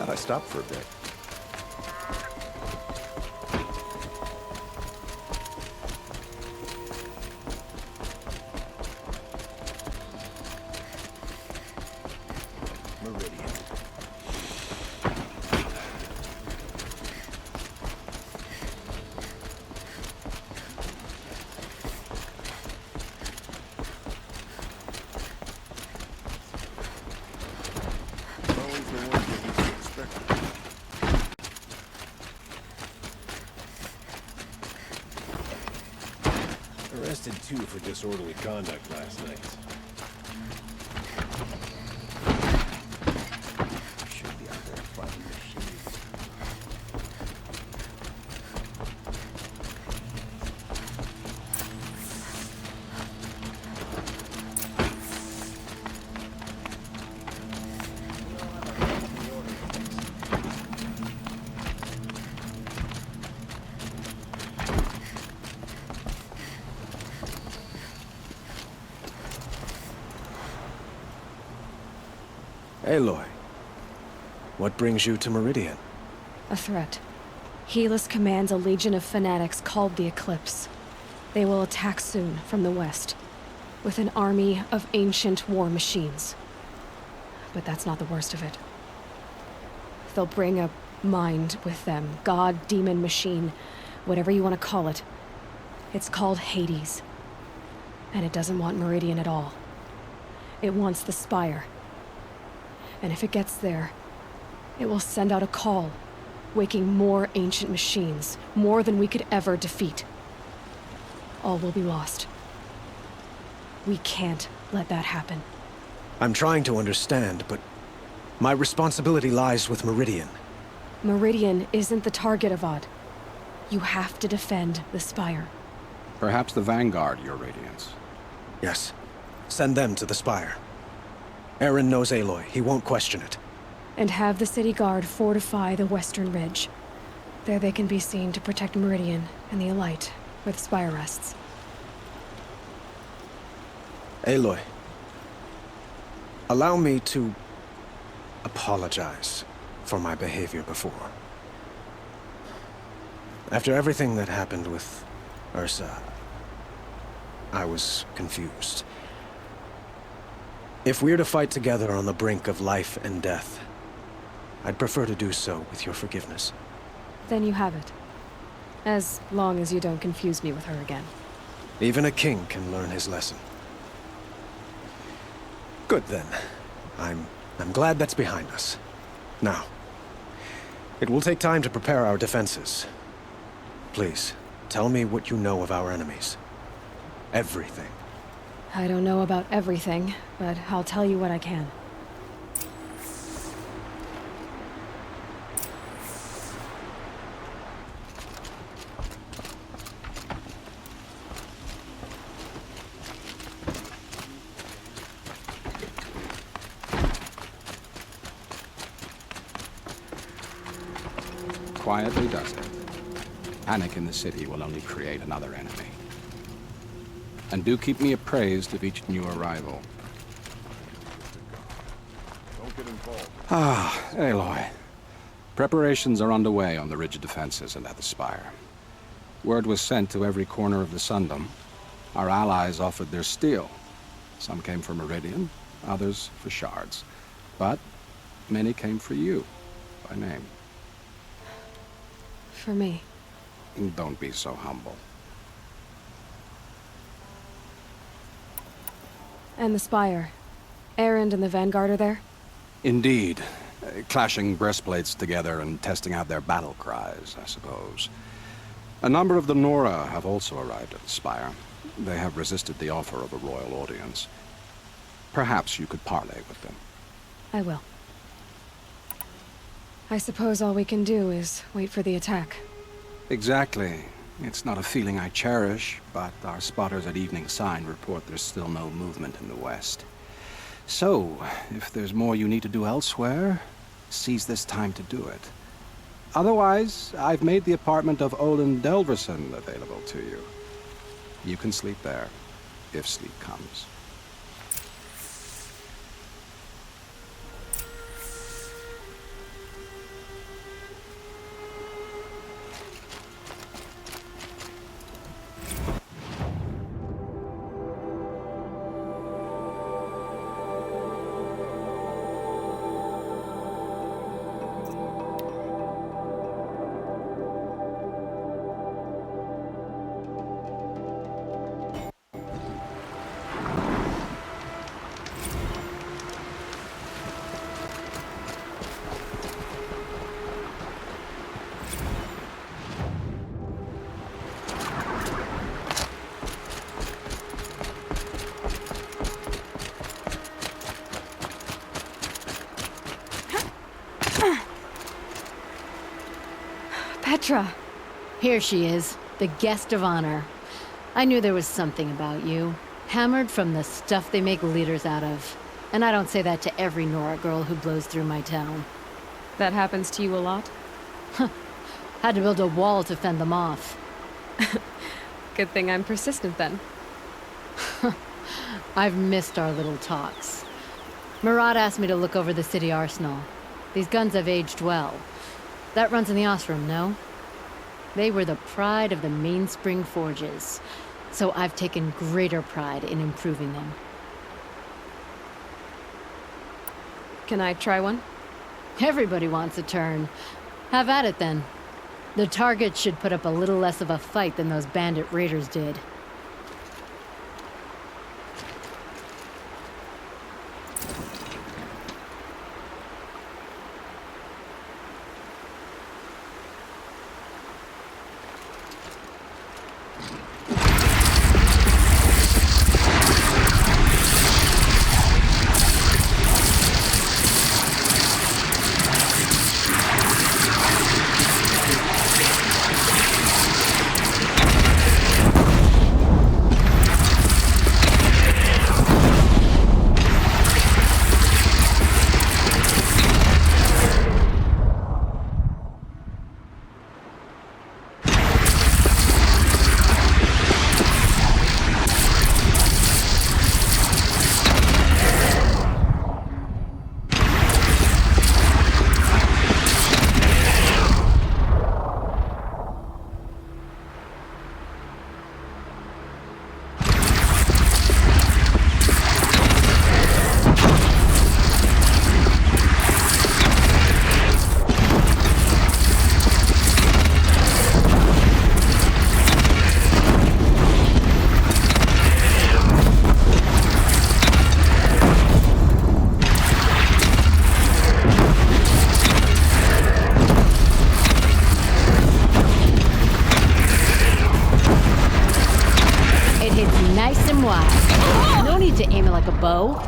Thought I stopped for a bit. Meridian. Always the one you least expect. Arrested two for disorderly conduct last night. Should be out there fighting machines. Aloy, what brings you to Meridian? A threat. Helis commands a legion of fanatics called the Eclipse. They will attack soon from the west, with an army of ancient war machines. But that's not the worst of it. They'll bring a mind with them, god, demon, machine, whatever you want to call it. It's called Hades. And it doesn't want Meridian at all. It wants the Spire. And if it gets there, it will send out a call, waking more ancient machines, more than we could ever defeat. All will be lost. We can't let that happen. I'm trying to understand, but my responsibility lies with Meridian. Meridian isn't the target, Avad. You have to defend the Spire. Perhaps the Vanguard, Your Radiance. Yes. Send them to the Spire. Aaron knows Aloy. He won't question it. And have the city guard fortify the western ridge. There they can be seen to protect Meridian and the Elite, where the Spire rests. Aloy, allow me to apologize for my behavior before. After everything that happened with Ursa, I was confused. If we're to fight together on the brink of life and death, I'd prefer to do so with your forgiveness. Then you have it. As long as you don't confuse me with her again. Even a king can learn his lesson. Good then. I'm glad that's behind us. Now, it will take time to prepare our defenses. Please, tell me what you know of our enemies. Everything. I don't know about everything, but I'll tell you what I can. Quietly does it. Panic in the city will only create another enemy. And do keep me appraised of each new arrival. Don't get involved. Ah, Aloy. Preparations are underway on the rigid defenses and at the Spire. Word was sent to every corner of the Sundom. Our allies offered their steel. Some came for Meridian, others for shards. But many came for you, by name. For me. Don't be so humble. And the Spire. Erend and the Vanguard are there? Indeed. Clashing breastplates together and testing out their battle cries, I suppose. A number of the Nora have also arrived at the Spire. They have resisted the offer of a royal audience. Perhaps you could parley with them. I will. I suppose all we can do is wait for the attack. Exactly. It's not a feeling I cherish, but our spotters at Evening Sign report there's still no movement in the west. So, if there's more you need to do elsewhere, seize this time to do it. Otherwise, I've made the apartment of Olin Delverson available to you. You can sleep there, if sleep comes. Petra! Here she is, the guest of honor. I knew there was something about you. Hammered from the stuff they make leaders out of. And I don't say that to every Nora girl who blows through my town. That happens to you a lot? Had to build a wall to fend them off. Good thing I'm persistent then. I've missed our little talks. Murad asked me to look over the city arsenal. These guns have aged well. That runs in the Osram, no? They were the pride of the Mainspring Forges, so I've taken greater pride in improving them. Can I try one? Everybody wants a turn. Have at it then. The target should put up a little less of a fight than those bandit raiders did. Nice and wide. No need to aim it like a bow.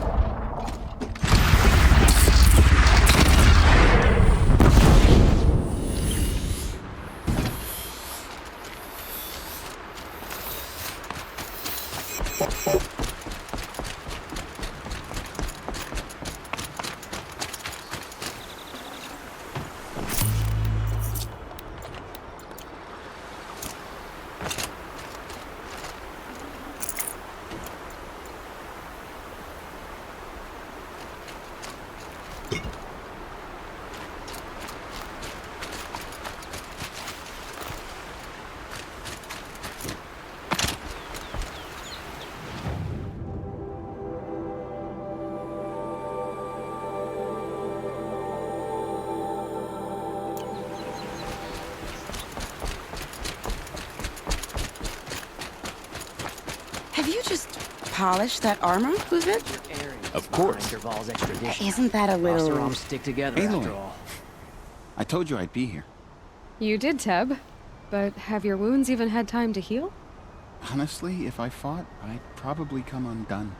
Have you just polished that armor, Luzit? Of course. Isn't that a little... Osteroms stick together after all. I told you I'd be here. You did, Teb. But have your wounds even had time to heal? Honestly, if I fought, I'd probably come undone.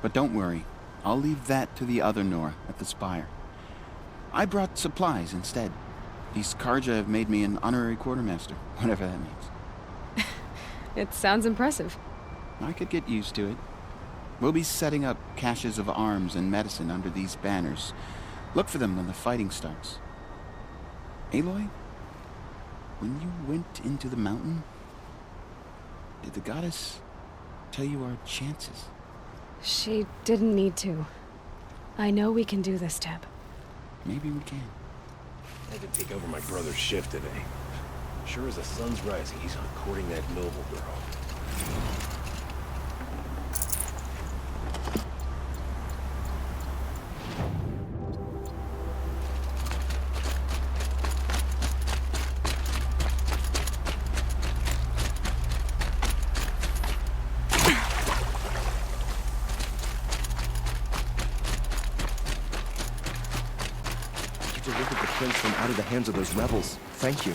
But don't worry. I'll leave that to the other Nora at the Spire. I brought supplies instead. These Karja have made me an honorary quartermaster, whatever that means. It sounds impressive. I could get used to it. We'll be setting up caches of arms and medicine under these banners. Look for them when the fighting starts. Aloy, when you went into the mountain, did the goddess tell you our chances? She didn't need to. I know we can do this, Teb. Maybe we can. I had to take over my brother's shift today. Sure as the sun's rising, he's on courting that noble girl. You delivered the prince from out of the hands of those rebels. Thank you.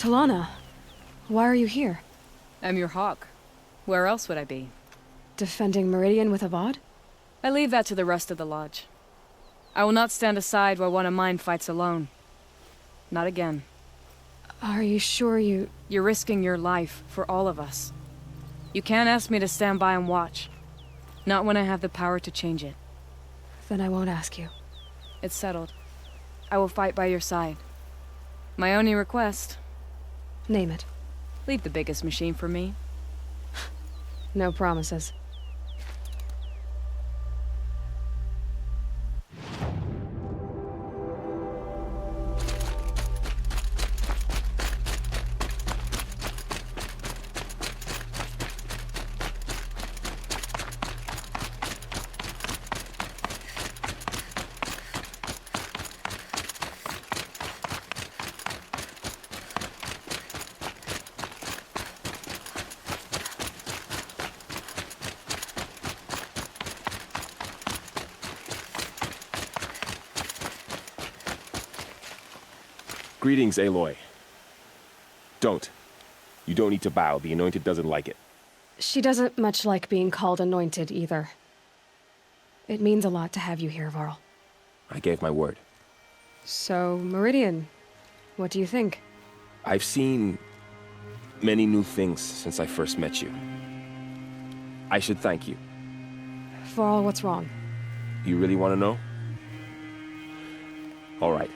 Talana, why are you here? I'm your hawk. Where else would I be? Defending Meridian with Avad? I leave that to the rest of the lodge. I will not stand aside while one of mine fights alone. Not again. Are you sure you... You're risking your life for all of us. You can't ask me to stand by and watch. Not when I have the power to change it. Then I won't ask you. It's settled. I will fight by your side. My only request... Name it. Leave the biggest machine for me. No promises. Greetings, Aloy. Don't. You don't need to bow. The Anointed doesn't like it. She doesn't much like being called anointed, either. It means a lot to have you here, Varl. I gave my word. So, Meridian, what do you think? I've seen many new things since I first met you. I should thank you. Varl, what's wrong? You really want to know? All right.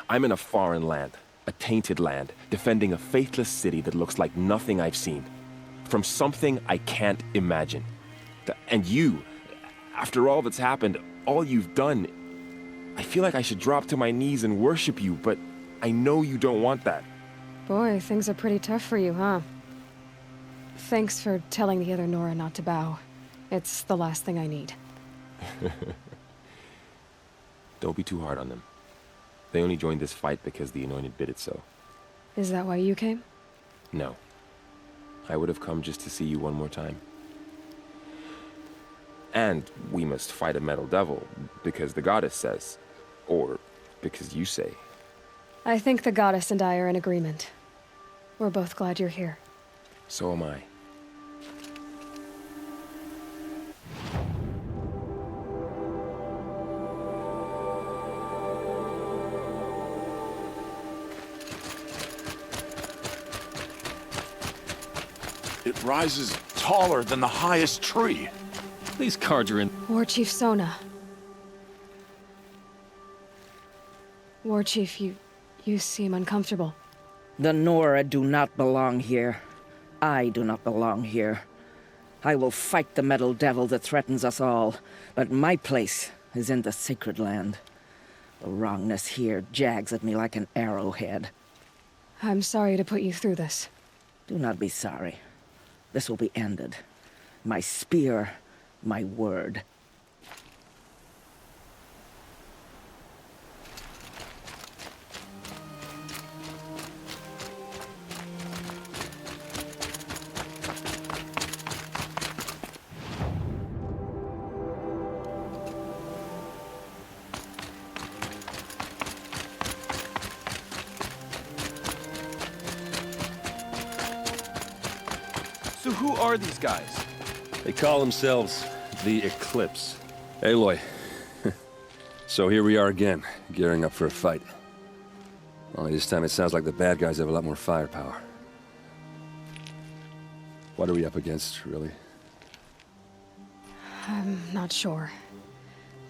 I'm in a foreign land, a tainted land, defending a faithless city that looks like nothing I've seen. From something I can't imagine. And you, after all that's happened, all you've done, I feel like I should drop to my knees and worship you, but I know you don't want that. Boy, things are pretty tough for you, huh? Thanks for telling the other Nora not to bow. It's the last thing I need. Don't be too hard on them. They only joined this fight because the Anointed bid it so. Is that why you came? No. I would have come just to see you one more time. And we must fight a metal devil, because the goddess says. Or because you say. I think the goddess and I are in agreement. We're both glad you're here. So am I. It rises taller than the highest tree. These cards are in. War Chief Sona. War Chief, you seem uncomfortable. The Nora do not belong here. I do not belong here. I will fight the metal devil that threatens us all, but my place is in the sacred land. The wrongness here jags at me like an arrowhead. I'm sorry to put you through this. Do not be sorry. This will be ended. My spear, my word. So who are these guys? They call themselves the Eclipse. Aloy. So here we are again, gearing up for a fight. Only this time it sounds like the bad guys have a lot more firepower. What are we up against, really? I'm not sure.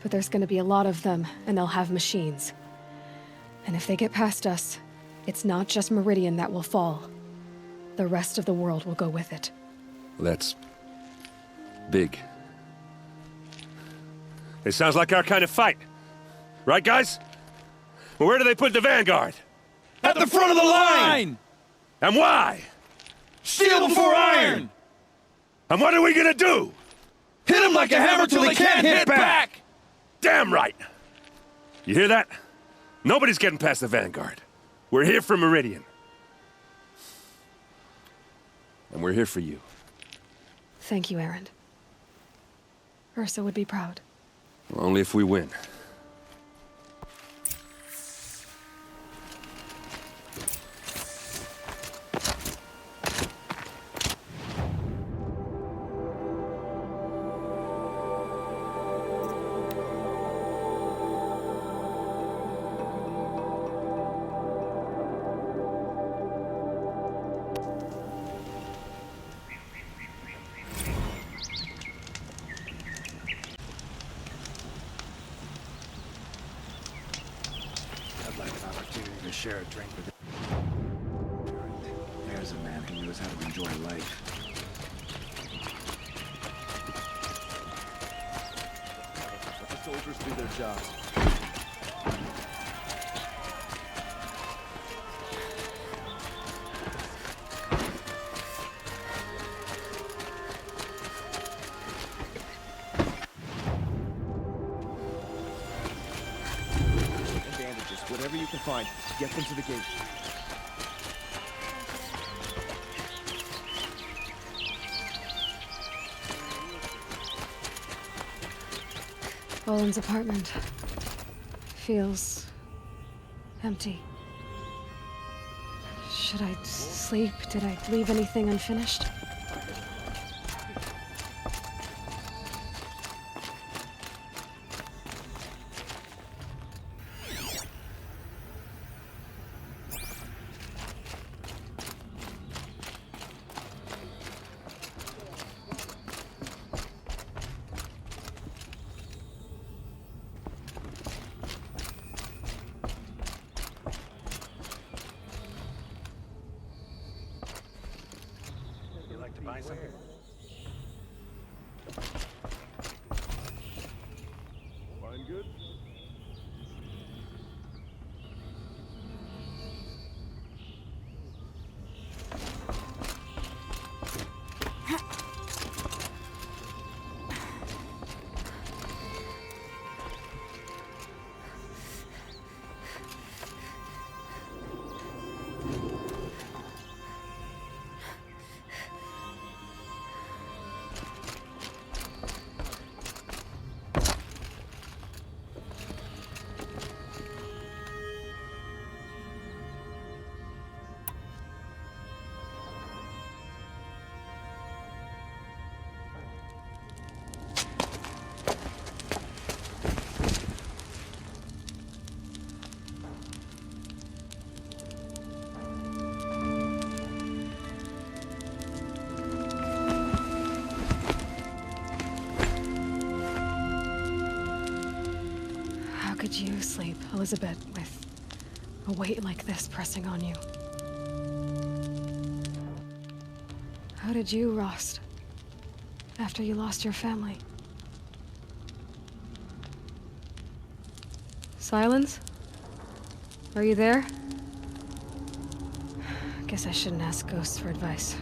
But there's gonna be a lot of them, and they'll have machines. And if they get past us, it's not just Meridian that will fall. The rest of the world will go with it. That's big. It sounds like our kind of fight. Right, guys? Where do they put the Vanguard? At the front of the line! And why? Steel before iron! And what are we gonna do? Hit them like a hammer till they can't hit back! Damn right! You hear that? Nobody's getting past the Vanguard. We're here for Meridian. And we're here for you. Thank you, Erend. Ursa would be proud. Well, only if we win. I'd like an opportunity to share a drink with him. There's a man who knows how to enjoy life. Let the soldiers do their jobs. Whatever you can find, get them to the gate. Olin's apartment feels empty. Should I sleep? Did I leave anything unfinished? Buy something. Fine, good. How could you sleep, Elizabeth, with a weight like this pressing on you? How did you rest after you lost your family? Silence? Are you there? Guess I shouldn't ask ghosts for advice.